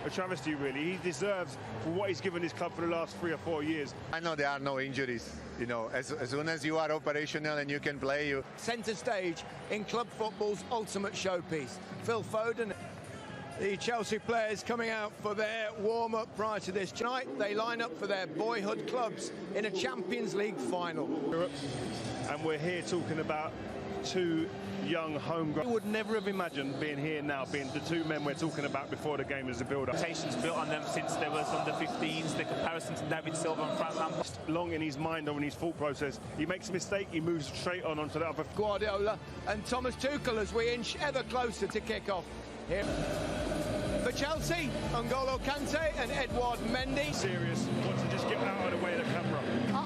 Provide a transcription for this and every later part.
a travesty, really. He deserves for what he's given his club for the last 3 or 4 years. I know there are no injuries. You know, as soon as you are operational and you can play, you... Centre stage in club football's ultimate showpiece. Phil Foden. The Chelsea players coming out for their warm-up prior to this. Tonight, they line up for their boyhood clubs in a Champions League final. And we're here talking about two young homegrown. I would never have imagined being here now, being the two men we're talking about before the game as a build-up. Expectations built on them since they was under 15s, the comparison to David Silva and Frank Lampard. Long in his mind or in his thought process, he makes a mistake, he moves straight onto the other. Guardiola and Thomas Tuchel as we inch ever closer to kick-off. Here for Chelsea, N'Golo Kante and Edouard Mendy. Serious, wants to just get out of the way of the camera.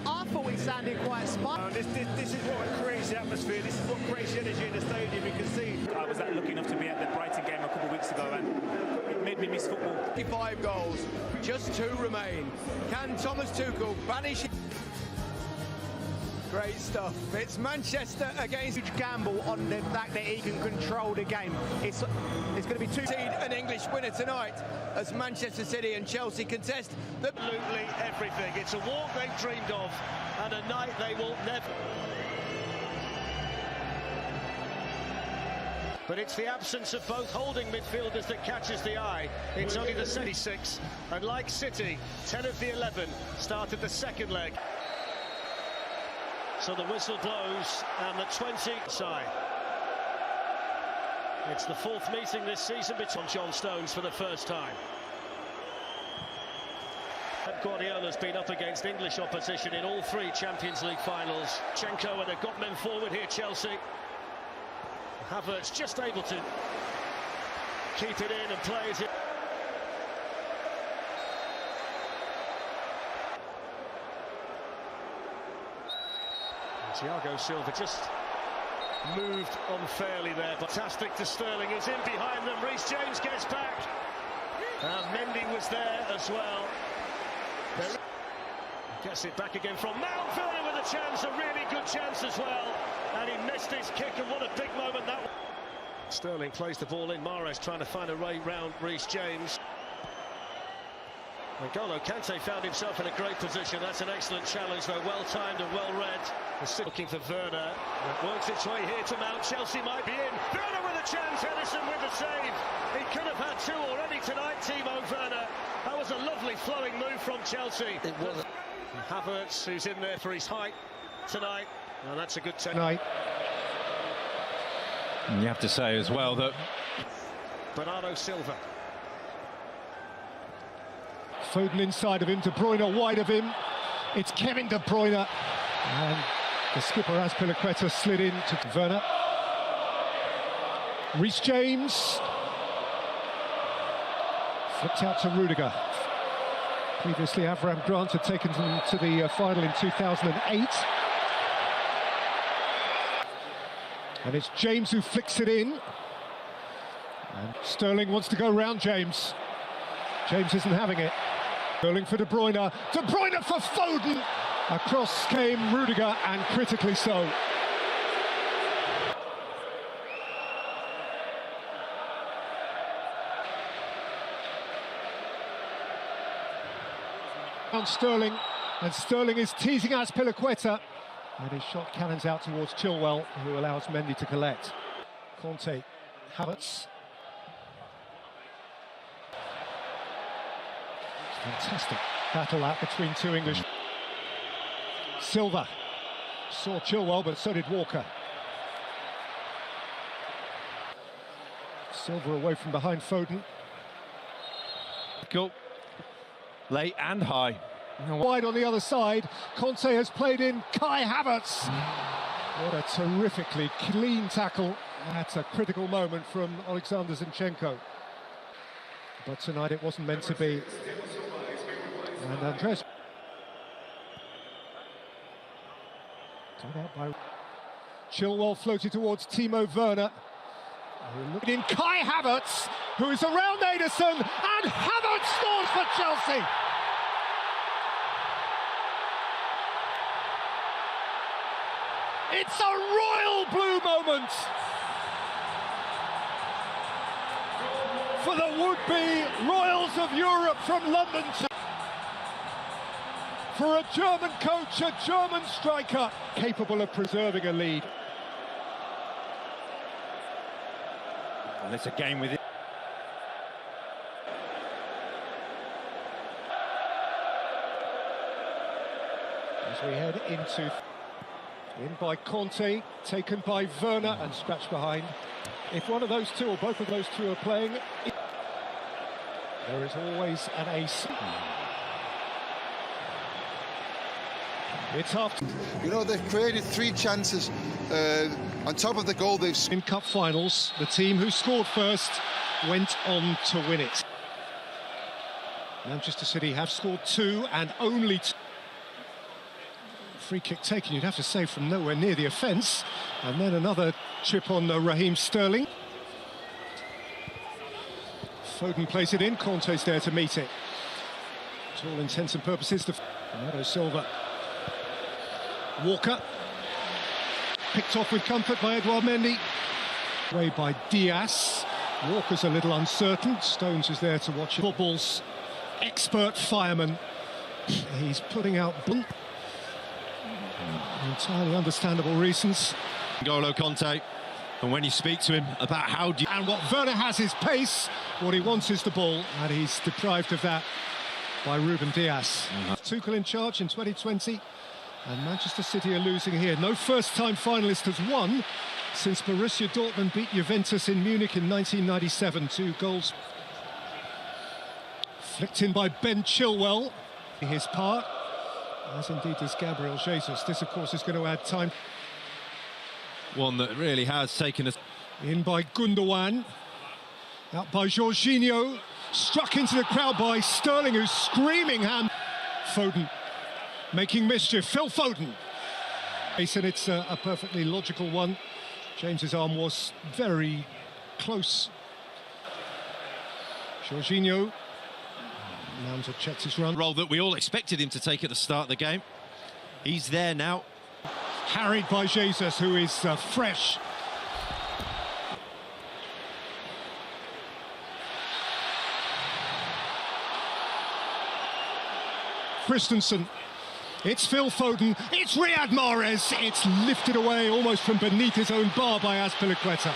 I thought we sounded quite smart. This is what creates the atmosphere, this is what creates the energy in the stadium, you can see. I was lucky enough to be at the Brighton game a couple of weeks ago and it made me miss football. 55 goals, just 2 remain. Can Thomas Tuchel banish? Great stuff. It's Manchester against Huge gamble on the fact that he can control the game. It's going to be an English winner tonight as Manchester City and Chelsea contest absolutely everything. It's a walk they've dreamed of and a night they will never. But it's the absence of both holding midfielders that catches the eye. It's only the 76, and like City, 10 of the 11 started the second leg. So the whistle blows and the 20 side. It's the 4th meeting this season between John Stones for the first time. Guardiola's been up against English opposition in all 3 Champions League finals. Chenko, and they've got men forward here, Chelsea. Havertz just able to keep it in and play it in. Thiago Silva just moved unfairly there. Fantastic to Sterling, who's in behind them. Reece James gets back. Mendy was there as well. Gets it back again from Mount. Werner with a chance, a really good chance as well. And he missed his kick, and what a big moment that was. Sterling plays the ball in. Mahrez trying to find a way round Reece James. N'Golo Kante found himself in a great position. That's an excellent challenge, though, well-timed and well-read. Looking for Werner. It works its way here to Mount. Chelsea might be in. Werner with a chance. Henderson with the save. He could have had 2 already tonight, Timo Werner. That was a lovely flowing move from Chelsea. It was. Havertz, who's in there for his height tonight. And that's a good tonight. And you have to say as well that Bernardo Silva. Foden inside of him, De Bruyne wide of him. It's Kevin De Bruyne. And the skipper Azpilicueta slid in to Werner. Reece James. Flipped out to Rudiger. Previously, Avram Grant had taken them to the final in 2008. And it's James who flicks it in. And Sterling wants to go round James. James isn't having it. Sterling for De Bruyne. De Bruyne for Foden. Across came Rudiger, and critically so. On Sterling, and Sterling is teasing Azpilicueta. And his shot cannons out towards Chilwell, who allows Mendy to collect. Kante, Havertz. Fantastic battle that between 2 English. Silva saw Chilwell, but so did Walker. Silva away from behind Foden. go late and high. Wide on the other side, Kante has played in Kai Havertz. What a terrifically clean tackle. That's a critical moment from Alexander Zinchenko. But tonight it wasn't meant to be. And Andres. Got out by Chilwell, floated towards Timo Werner. In Kai Havertz, who is around Ederson, and Havertz scores for Chelsea. It's a royal blue moment for for the would-be Royals of Europe from London. For a German coach, a German striker, capable of preserving a lead. And it's a game with it. As we head into... In by Kante, taken by Werner and scratched behind. If one of those two or both of those two are playing, there is always an ace. It's after. You know, they've created 3 chances on top of the goal they've... In cup finals, the team who scored first went on to win it. Manchester City have scored 2 and only 2. Free kick taken, you'd have to say, from nowhere near the offence. And then another chip on Raheem Sterling. Foden plays it in, Kante's there to meet it. To all intents and purposes, Bernardo Silva. Walker. Picked off with comfort by Edouard Mendy. Away by Diaz. Walker's a little uncertain. Stones is there to watch it. Football's expert fireman. He's putting out... entirely understandable reasons. N'Golo Kante, and when you speak to him about how do you... And what Werner has is pace, what he wants is the ball, and he's deprived of that by Ruben Diaz. Tuchel in charge in 2020, and Manchester City are losing here. No first-time finalist has won since Borussia Dortmund beat Juventus in Munich in 1997, 2 goals. Flicked in by Ben Chilwell, his part. As indeed does Gabriel Jesus. This, of course, is going to add time. One that really has taken us... In by Gundogan. Out by Jorginho. Struck into the crowd by Sterling, who's screaming hand. Foden making mischief. Phil Foden. And it's a perfectly logical one. James's arm was very close. Jorginho. Mount checks his run. Role that we all expected him to take at the start of the game. He's there now. Harried by Jesus, who is fresh. Christensen. It's Phil Foden. It's Riyad Mahrez. It's lifted away almost from beneath his own bar by Azpilicueta.